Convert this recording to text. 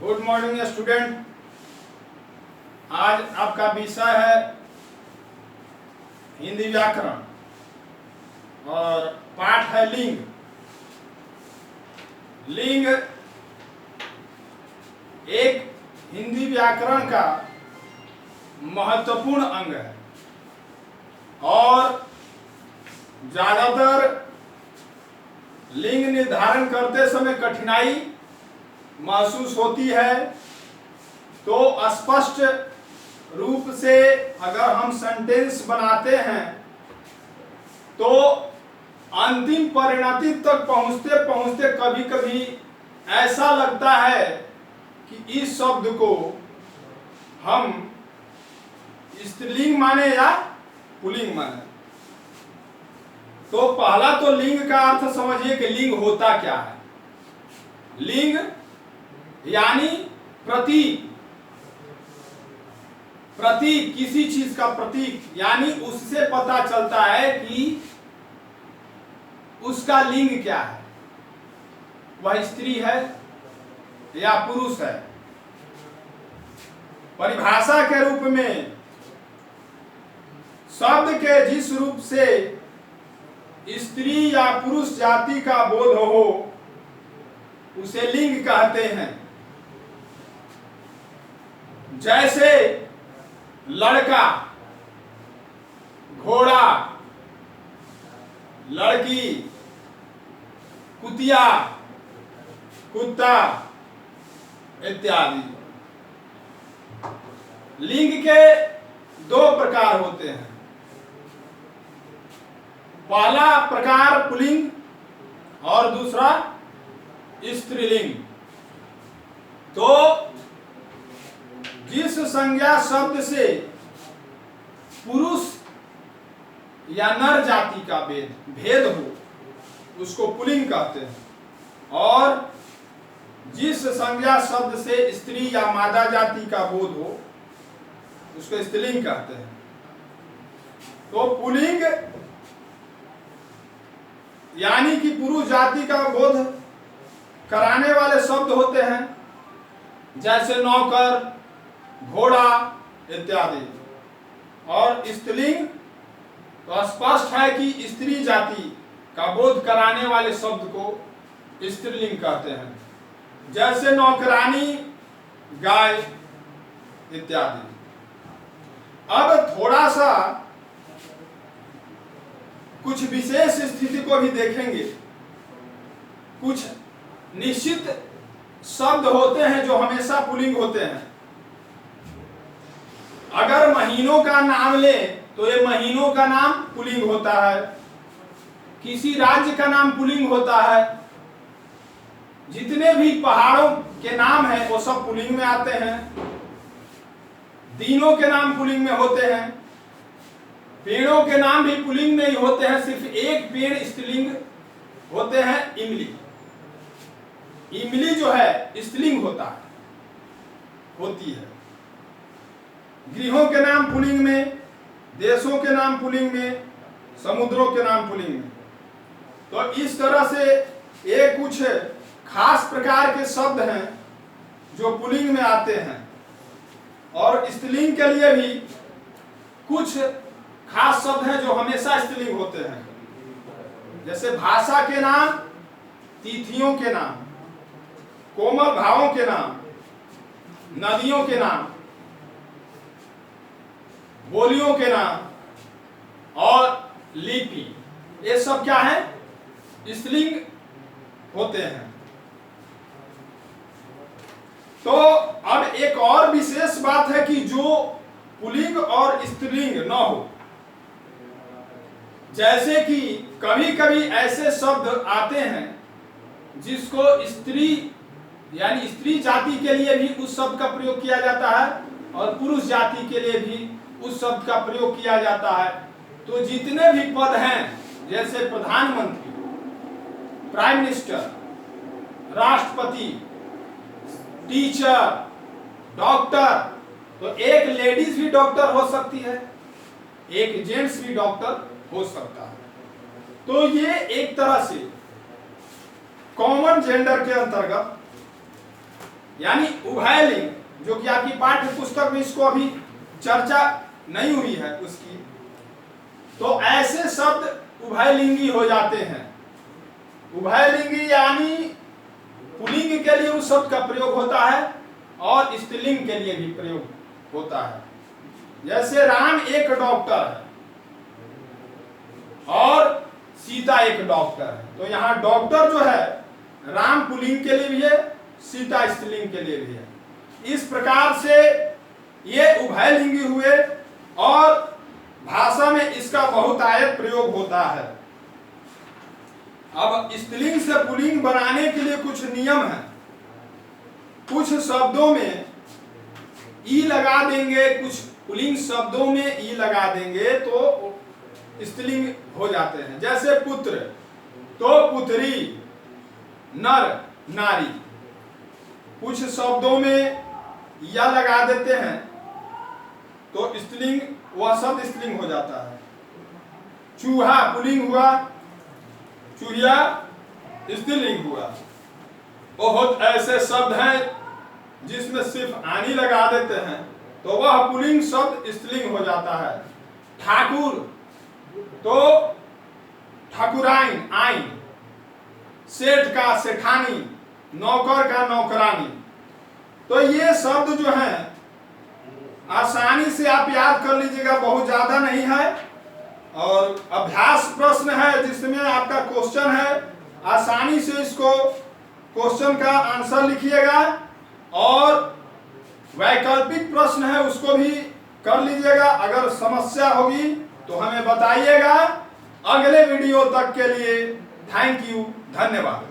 Good morning student. आज आपका विषय है हिंदी व्याकरण और पाठ है लिंग। लिंग एक हिंदी व्याकरण का महत्वपूर्ण अंग है और ज्यादातर लिंग निर्धारण करते समय कठिनाई महसूस होती है। तो स्पष्ट रूप से अगर हम सेंटेंस बनाते हैं तो अंतिम परिणति तक पहुंचते पहुंचते कभी कभी ऐसा लगता है कि इस शब्द को हम स्त्रीलिंग माने या पुल्लिंग माने। तो पहला तो लिंग का अर्थ समझिए कि लिंग होता क्या है। लिंग यानी प्रतीक, प्रतीक किसी चीज का प्रतीक, यानी उससे पता चलता है कि उसका लिंग क्या है, वह स्त्री है या पुरुष है। परिभाषा के रूप में शब्द के जिस रूप से स्त्री या पुरुष जाति का बोध हो उसे लिंग कहते हैं। जैसे लड़का, घोड़ा, लड़की, कुतिया, कुत्ता इत्यादि। लिंग के दो प्रकार होते हैं। पहला प्रकार पुल्लिंग और दूसरा स्त्रीलिंग। तो जिस संज्ञा शब्द से पुरुष या नर जाति का भेद हो उसको पुल्लिंग कहते हैं और जिस संज्ञा शब्द से स्त्री या मादा जाति का बोध हो उसको स्त्रीलिंग कहते हैं। तो पुल्लिंग यानी कि पुरुष जाति का बोध कराने वाले शब्द होते हैं, जैसे नौकर, घोड़ा इत्यादि। और स्त्रीलिंग तो स्पष्ट है कि स्त्री जाति का बोध कराने वाले शब्द को स्त्रीलिंग कहते हैं, जैसे नौकरानी, गाय इत्यादि। अब थोड़ा सा कुछ विशेष स्थिति को भी देखेंगे। कुछ निश्चित शब्द होते हैं जो हमेशा पुल्लिंग होते हैं। अगर महीनों का नाम ले तो ये महीनों का नाम पुल्लिंग होता है। किसी राज्य का नाम पुल्लिंग होता है। जितने भी पहाड़ों के नाम हैं वो सब पुल्लिंग में आते हैं। दिनों के नाम पुल्लिंग में होते हैं। पेड़ों के नाम भी पुल्लिंग में ही होते हैं। सिर्फ एक पेड़ स्त्रीलिंग होते हैं, इमली। इमली जो है स्त्रीलिंग होती है। गृहों के नाम पुल्लिंग में, देशों के नाम पुल्लिंग में, समुद्रों के नाम पुल्लिंग में। तो इस तरह से ये कुछ खास प्रकार के शब्द हैं जो पुल्लिंग में आते हैं। और स्त्रीलिंग के लिए भी कुछ खास शब्द हैं जो हमेशा स्त्रीलिंग होते हैं, जैसे भाषा के नाम, तिथियों के नाम, कोमल भावों के नाम, नदियों के नाम, बोलियों के नाम और लिपि, ये सब क्या है? स्त्रीलिंग होते हैं। तो अब एक और विशेष बात है कि जो पुल्लिंग और स्त्रीलिंग न हो। जैसे कि कभी कभी ऐसे शब्द आते हैं जिसको स्त्री यानी स्त्री जाति के लिए भी उस शब्द का प्रयोग किया जाता है और पुरुष जाति के लिए भी उस शब्द का प्रयोग किया जाता है। तो जितने भी पद हैं, जैसे प्रधानमंत्री, प्राइम मिनिस्टर, राष्ट्रपति, टीचर, डॉक्टर, तो एक लेडीज भी डॉक्टर हो सकती है, एक जेंट्स भी डॉक्टर हो सकता है। तो ये एक तरह से कॉमन जेंडर के अंतर्गत यानी उभयलिंग, जो कि आपकी पाठ्य पुस्तक में इसको अभी चर्चा नहीं हुई है उसकी। तो ऐसे शब्द उभयलिंगी हो जाते हैं। उभयलिंगी यानी पुल्लिंग के लिए उस शब्द का प्रयोग होता है और स्त्रीलिंग के लिए भी प्रयोग होता है। जैसे राम एक डॉक्टर है और सीता एक डॉक्टर है, तो यहाँ डॉक्टर जो है राम पुल्लिंग के लिए भी है, सीता स्त्रीलिंग के लिए भी है। इस प्रकार से ये उभयलिंगी हुए और भाषा में इसका बहुतायत प्रयोग होता है। अब स्त्रीलिंग से पुल्लिंग बनाने के लिए कुछ नियम है। कुछ शब्दों में ई लगा देंगे, कुछ पुल्लिंग शब्दों में ई लगा देंगे तो स्त्रीलिंग हो जाते हैं। जैसे पुत्र तो पुत्री, नर नारी। कुछ शब्दों में या लगा देते हैं तो स्त्रीलिंग, वह शब्द स्त्रीलिंग हो जाता है। चूहा पुल्लिंग हुआ, चूहिया स्त्रीलिंग हुआ। बहुत ऐसे शब्द हैं जिसमें सिर्फ आनी लगा देते हैं तो वह पुल्लिंग शब्द स्त्रीलिंग हो जाता है। ठाकुर तो ठाकुराइन आइन, सेठ का सेठानी, नौकर का नौकरानी। तो ये शब्द जो हैं आसानी से आप याद कर लीजिएगा, बहुत ज्यादा नहीं है। और अभ्यास प्रश्न है जिसमें आपका क्वेश्चन है, आसानी से इसको क्वेश्चन का आंसर लिखिएगा और वैकल्पिक प्रश्न है उसको भी कर लीजिएगा। अगर समस्या होगी तो हमें बताइएगा। अगले वीडियो तक के लिए थैंक यू, धन्यवाद।